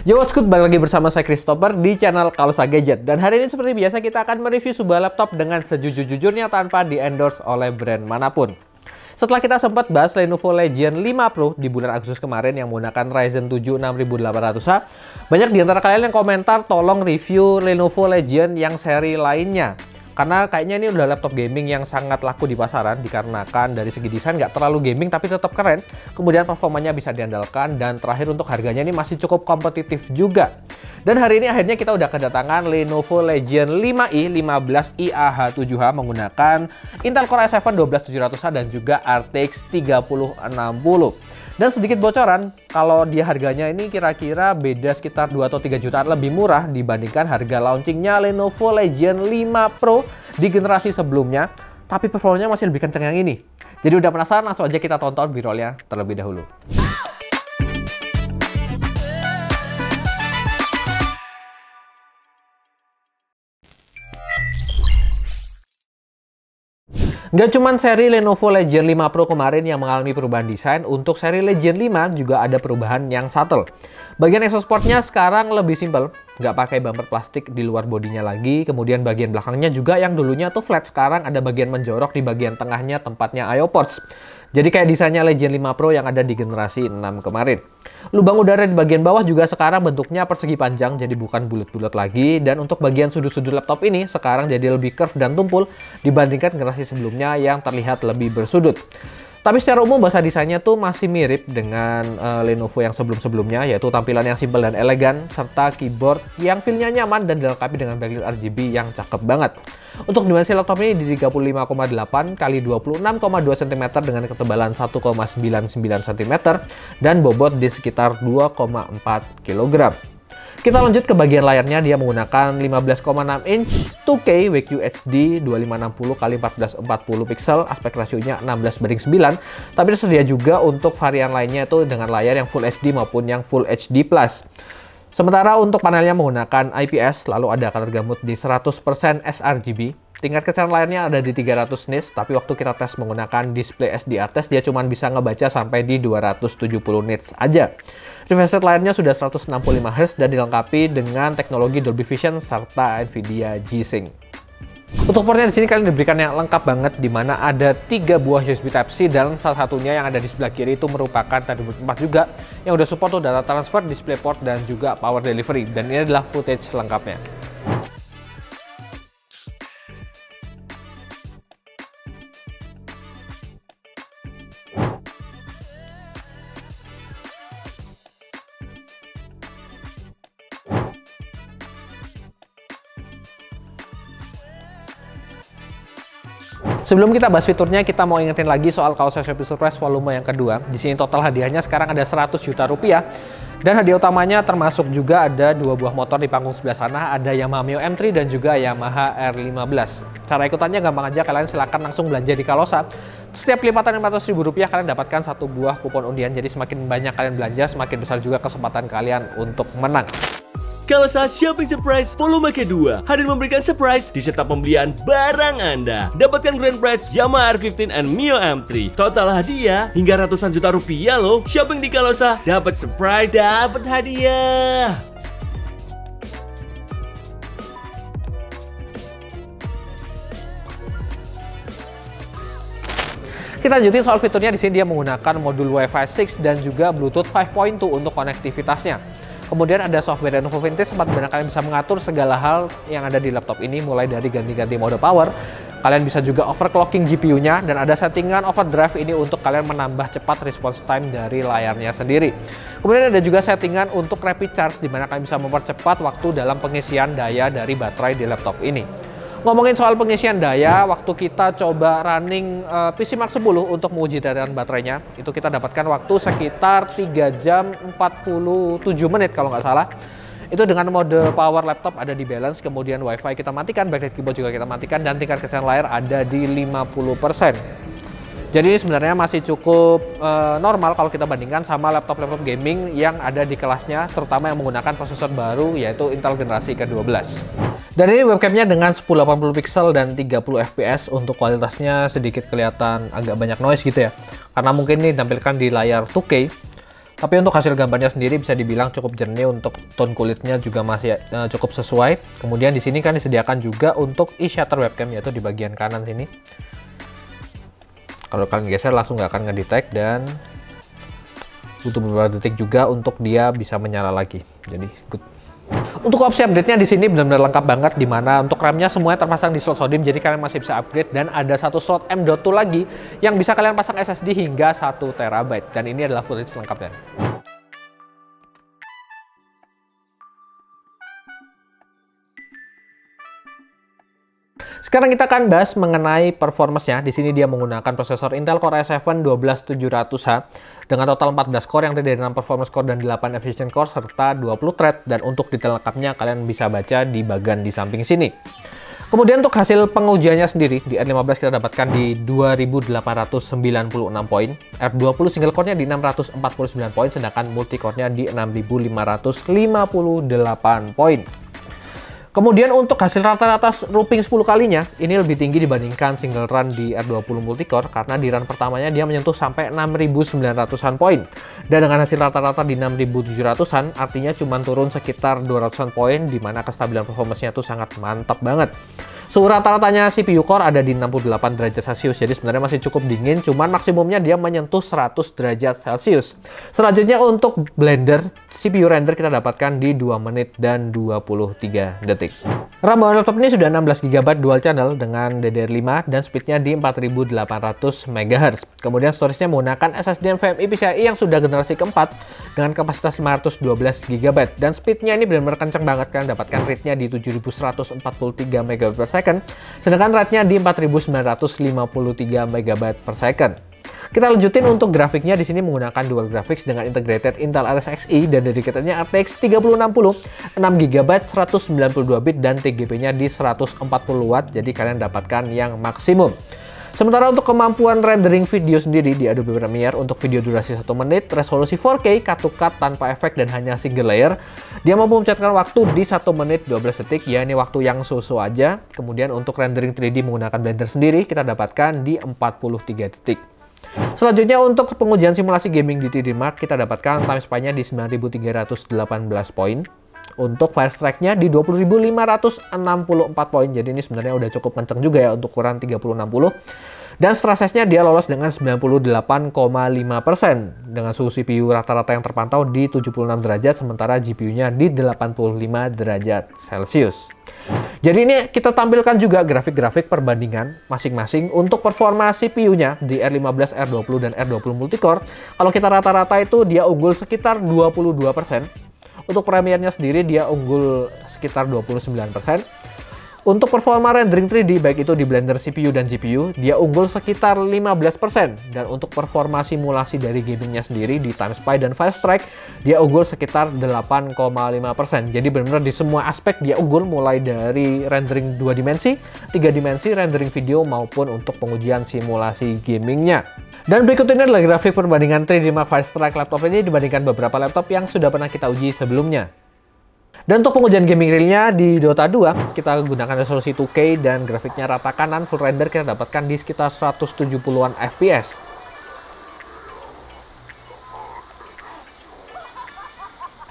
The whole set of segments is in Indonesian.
Yo, what's good? Balik lagi bersama saya Christopher di channel Kalsa Gadget. Dan hari ini seperti biasa kita akan mereview sebuah laptop dengan sejujur-jujurnya tanpa di-endorse oleh brand manapun. Setelah kita sempat bahas Lenovo Legion 5 Pro di bulan Agustus kemarin yang menggunakan Ryzen 7 6800H, banyak di antara kalian yang komentar tolong review Lenovo Legion yang seri lainnya. Karena kayaknya ini udah laptop gaming yang sangat laku di pasaran dikarenakan dari segi desain nggak terlalu gaming tapi tetap keren. Kemudian performanya bisa diandalkan dan terakhir untuk harganya ini masih cukup kompetitif juga. Dan hari ini akhirnya kita udah kedatangan Lenovo Legion 5i 15i-AH7H menggunakan Intel Core i7 12700H dan juga RTX 3060. Dan sedikit bocoran, kalau dia harganya ini kira-kira beda sekitar 2 atau 3 jutaan lebih murah dibandingkan harga launchingnya Lenovo Legion 5 Pro di generasi sebelumnya. Tapi performanya masih lebih kenceng yang ini. Jadi udah penasaran, langsung aja kita tonton b-rollnya terlebih dahulu. Nggak cuma seri Lenovo Legion 5 Pro kemarin yang mengalami perubahan desain, untuk seri Legion 5 juga ada perubahan yang subtle. Bagian exosportnya sekarang lebih simpel, nggak pakai bumper plastik di luar bodinya lagi, kemudian bagian belakangnya juga yang dulunya tuh flat, sekarang ada bagian menjorok di bagian tengahnya tempatnya I/O ports. Jadi kayak desainnya Legion 5 Pro yang ada di generasi 6 kemarin. Lubang udara di bagian bawah juga sekarang bentuknya persegi panjang, jadi bukan bulat-bulat lagi. Dan untuk bagian sudut-sudut laptop ini sekarang jadi lebih curve dan tumpul dibandingkan generasi sebelumnya yang terlihat lebih bersudut. Tapi secara umum bahasa desainnya tuh masih mirip dengan Lenovo yang sebelum-sebelumnya, yaitu tampilan yang simpel dan elegan, serta keyboard yang feel-nya nyaman dan dilengkapi dengan backlit RGB yang cakep banget. Untuk dimensi laptop ini di 35,8 x 26,2 cm dengan ketebalan 1,99 cm dan bobot di sekitar 2,4 kg. Kita lanjut ke bagian layarnya, dia menggunakan 15,6 inch 2K WQHD 2560 x 1440 pixel, aspek rasionya 16:9, tapi tersedia juga untuk varian lainnya itu dengan layar yang Full HD maupun yang Full HD+. Sementara untuk panelnya menggunakan IPS, lalu ada color gamut di 100% sRGB. Tingkat kecerdasan layarnya ada di 300 nits, tapi waktu kita tes menggunakan display SDR test, dia cuma bisa ngebaca sampai di 270 nits aja. Refresh rate layarnya sudah 165 Hz dan dilengkapi dengan teknologi Dolby Vision serta NVIDIA G-Sync. Untuk portnya di sini kalian diberikan yang lengkap banget, di mana ada 3 buah USB Type-C dan salah satunya yang ada di sebelah kiri itu merupakan Thunderbolt 4 juga yang udah support tuh data transfer, DisplayPort dan juga power delivery, dan ini adalah footage lengkapnya. Sebelum kita bahas fiturnya, kita mau ingetin lagi soal Kalsa Shopee Surprise volume yang kedua. Di sini total hadiahnya sekarang ada 100 juta rupiah. Dan hadiah utamanya termasuk juga ada 2 buah motor di panggung sebelah sana, ada Yamaha Mio M3 dan juga Yamaha R15. Cara ikutannya gampang aja, kalian silahkan langsung belanja di Kalsa. Setiap lipatan Rp500.000 kalian dapatkan 1 buah kupon undian. Jadi semakin banyak kalian belanja, semakin besar juga kesempatan kalian untuk menang. Kalsa Shopping Surprise volume kedua hadir memberikan surprise di setiap pembelian barang Anda. Dapatkan grand prize Yamaha R15 and Mio M3. Total hadiah hingga ratusan juta rupiah loh. Shopping di Kalsa dapat surprise, dapat hadiah. Kita lanjutin soal fiturnya. Di sini dia menggunakan modul Wi-Fi 6 dan juga Bluetooth 5.2 untuk konektivitasnya. Kemudian ada software Lenovo Vintage, tempat benar kalian bisa mengatur segala hal yang ada di laptop ini, mulai dari ganti-ganti mode power. Kalian bisa juga overclocking GPU-nya, dan ada settingan overdrive ini untuk kalian menambah cepat response time dari layarnya sendiri. Kemudian ada juga settingan untuk rapid charge, di mana kalian bisa mempercepat waktu dalam pengisian daya dari baterai di laptop ini. Ngomongin soal pengisian daya, waktu kita coba running PC Mark 10 untuk menguji daya baterainya, itu kita dapatkan waktu sekitar 3 jam 47 menit kalau nggak salah. Itu dengan mode power laptop ada di balance, kemudian Wi-Fi kita matikan, backlight keyboard juga kita matikan, dan tingkat kecerdasan layar ada di 50%. Jadi ini sebenarnya masih cukup normal kalau kita bandingkan sama laptop-laptop gaming yang ada di kelasnya, terutama yang menggunakan prosesor baru yaitu Intel generasi ke-12. Dan ini webcamnya dengan 1080 pixel dan 30 fps, untuk kualitasnya sedikit kelihatan agak banyak noise gitu ya. Karena mungkin ini ditampilkan di layar 2K. Tapi untuk hasil gambarnya sendiri bisa dibilang cukup jernih, untuk tone kulitnya juga masih cukup sesuai. Kemudian di sini kan disediakan juga untuk e-shutter webcam, yaitu di bagian kanan sini. Kalau kalian geser langsung nggak akan ngedetect, dan butuh beberapa detik juga untuk dia bisa menyala lagi. Jadi good. Untuk opsi update-nya di sini benar-benar lengkap banget, dimana untuk RAM-nya semuanya terpasang di slot SODIMM, jadi kalian masih bisa upgrade, dan ada satu slot M.2 lagi yang bisa kalian pasang SSD hingga 1 TB, dan ini adalah footage lengkapnya. Sekarang kita akan bahas mengenai performance-nya. Di sini dia menggunakan prosesor Intel Core i7 12700H dengan total 14 core yang terdiri dari 6 performance core dan 8 efficient core serta 20 thread, dan untuk detail lengkapnya kalian bisa baca di bagian di samping sini. Kemudian untuk hasil pengujiannya sendiri di R15 kita dapatkan di 2896 poin, R20 single core-nya di 649 poin, sedangkan multi core-nya di 6558 poin. Kemudian untuk hasil rata-rata looping 10 kalinya, ini lebih tinggi dibandingkan single run di R20 multicore, karena di run pertamanya dia menyentuh sampai 6900-an poin. Dan dengan hasil rata-rata di 6700-an, artinya cuma turun sekitar 200-an poin, dimana kestabilan performance-nya tuh sangat mantap banget. Suhu rata-ratanya CPU core ada di 68 derajat Celcius, jadi sebenarnya masih cukup dingin, cuman maksimumnya dia menyentuh 100 derajat Celcius. Selanjutnya untuk Blender, CPU render kita dapatkan di 2 menit dan 23 detik. RAM bawaan laptop ini sudah 16 GB dual channel dengan DDR5 dan speednya di 4800 MHz. Kemudian storage-nya menggunakan SSD NVMe PCIe yang sudah generasi keempat dengan kapasitas 512 GB, dan speednya ini benar-benar kenceng banget, kan dapatkan rate-nya di 7143 MB/s, sedangkan rate-nya di 4953 MB/s. Kita lanjutin untuk grafiknya. Di sini menggunakan dual graphics dengan integrated Intel Iris Xe dan dedicatednya RTX 3060, 6GB, 192 bit dan TGP-nya di 140 Watt. Jadi kalian dapatkan yang maksimum. Sementara untuk kemampuan rendering video sendiri di Adobe Premiere untuk video durasi 1 menit, resolusi 4K, cut to cut tanpa efek dan hanya single layer, dia mampu mencatatkan waktu di 1 menit 12 detik, ya ini waktu yang so-so aja. Kemudian untuk rendering 3D menggunakan Blender sendiri kita dapatkan di 43 detik. Selanjutnya untuk pengujian simulasi gaming di 3D Mark kita dapatkan time span-nya di 9318 poin. Untuk file strike-nya di 20.564 poin. Jadi ini sebenarnya udah cukup kenceng juga ya untuk ukuran 3060. Dan stress test-nya dia lolos dengan 98,5% dengan suhu CPU rata-rata yang terpantau di 76 derajat, sementara GPU-nya di 85 derajat Celcius. Jadi ini kita tampilkan juga grafik-grafik perbandingan masing-masing untuk performa CPU-nya di R15, R20, dan R20 multicore. Kalau kita rata-rata itu dia unggul sekitar 22%. Untuk Premiere-nya sendiri dia unggul sekitar 29%. Untuk performa rendering 3D baik itu di Blender CPU dan GPU dia unggul sekitar 15%, dan untuk performa simulasi dari gamingnya sendiri di TimeSpy dan FileStrike dia unggul sekitar 8,5%. Jadi benar-benar di semua aspek dia unggul, mulai dari rendering 2 dimensi, 3 dimensi, rendering video maupun untuk pengujian simulasi gamingnya. Dan berikut ini adalah grafik perbandingan 3D Mark FileStrike laptop ini dibandingkan beberapa laptop yang sudah pernah kita uji sebelumnya. Dan untuk pengujian gaming realnya di Dota 2, kita gunakan resolusi 2K dan grafiknya rata kanan full render kita dapatkan di sekitar 170-an FPS.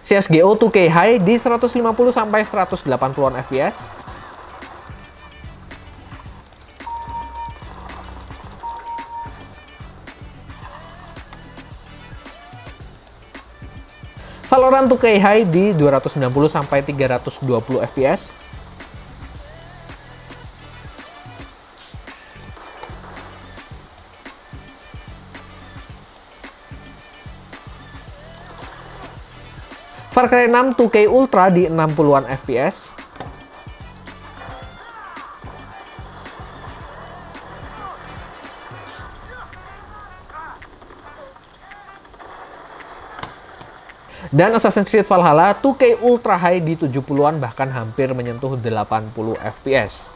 CSGO 2K High di 150 sampai 180-an FPS. Valorant 2K High di 290 sampai 320 FPS. Far Cry 6 2K Ultra di 60-an FPS. Dan Assassin's Creed Valhalla 2K Ultra High di 70-an, bahkan hampir menyentuh 80 FPS.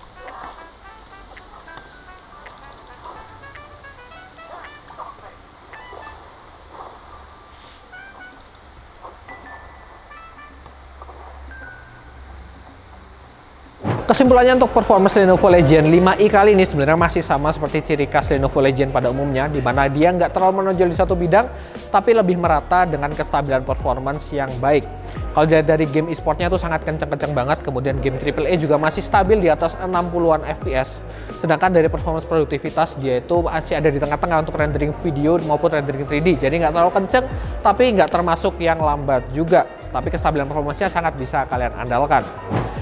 Kesimpulannya untuk performance Lenovo Legion 5i kali ini sebenarnya masih sama seperti ciri khas Lenovo Legion pada umumnya, di mana dia nggak terlalu menonjol di satu bidang, tapi lebih merata dengan kestabilan performance yang baik. Kalau dari game e-sportnya tuh sangat kenceng-kenceng banget, kemudian game AAA juga masih stabil di atas 60-an FPS. Sedangkan dari performance produktivitas dia itu masih ada di tengah-tengah untuk rendering video maupun rendering 3D. Jadi nggak terlalu kenceng, tapi nggak termasuk yang lambat juga. Tapi kestabilan performance-nya sangat bisa kalian andalkan.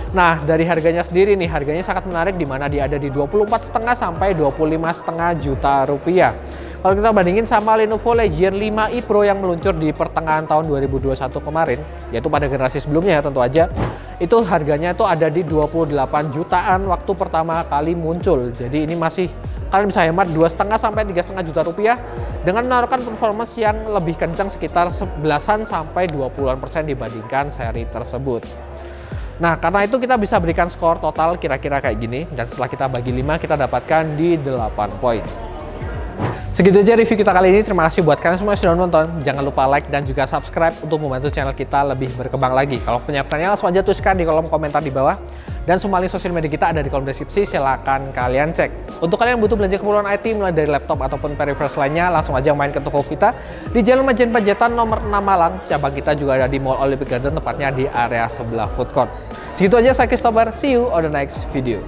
Nah, dari harganya sendiri nih, harganya sangat menarik di mana dia ada di 24,5 sampai 25,5 juta rupiah. Kalau kita bandingin sama Lenovo Legion 5i Pro yang meluncur di pertengahan tahun 2021 kemarin, yaitu pada generasi sebelumnya ya tentu aja, itu harganya itu ada di 28 jutaan waktu pertama kali muncul. Jadi ini masih kalian bisa hemat 2,5 sampai 3,5 juta rupiah dengan menaruhkan performance yang lebih kencang sekitar 11-an sampai 20-an% dibandingkan seri tersebut. Nah, karena itu kita bisa berikan skor total kira-kira kayak gini, dan setelah kita bagi 5 kita dapatkan di 8 poin. Segitu aja review kita kali ini. Terima kasih buat kalian semua yang sudah nonton. Jangan lupa like dan juga subscribe untuk membantu channel kita lebih berkembang lagi. Kalau punya pertanyaan langsung aja tuliskan di kolom komentar di bawah. Dan semua link sosial media kita ada di kolom deskripsi, silahkan kalian cek. Untuk kalian yang butuh belanja keperluan IT mulai dari laptop ataupun peripheral lainnya, langsung aja main ke toko kita di Jalan Majen Panjaitan nomor 6 Malang. Cabang kita juga ada di Mall Olympic Garden, tepatnya di area sebelah food court. Segitu aja, saya Christopher. See you on the next video.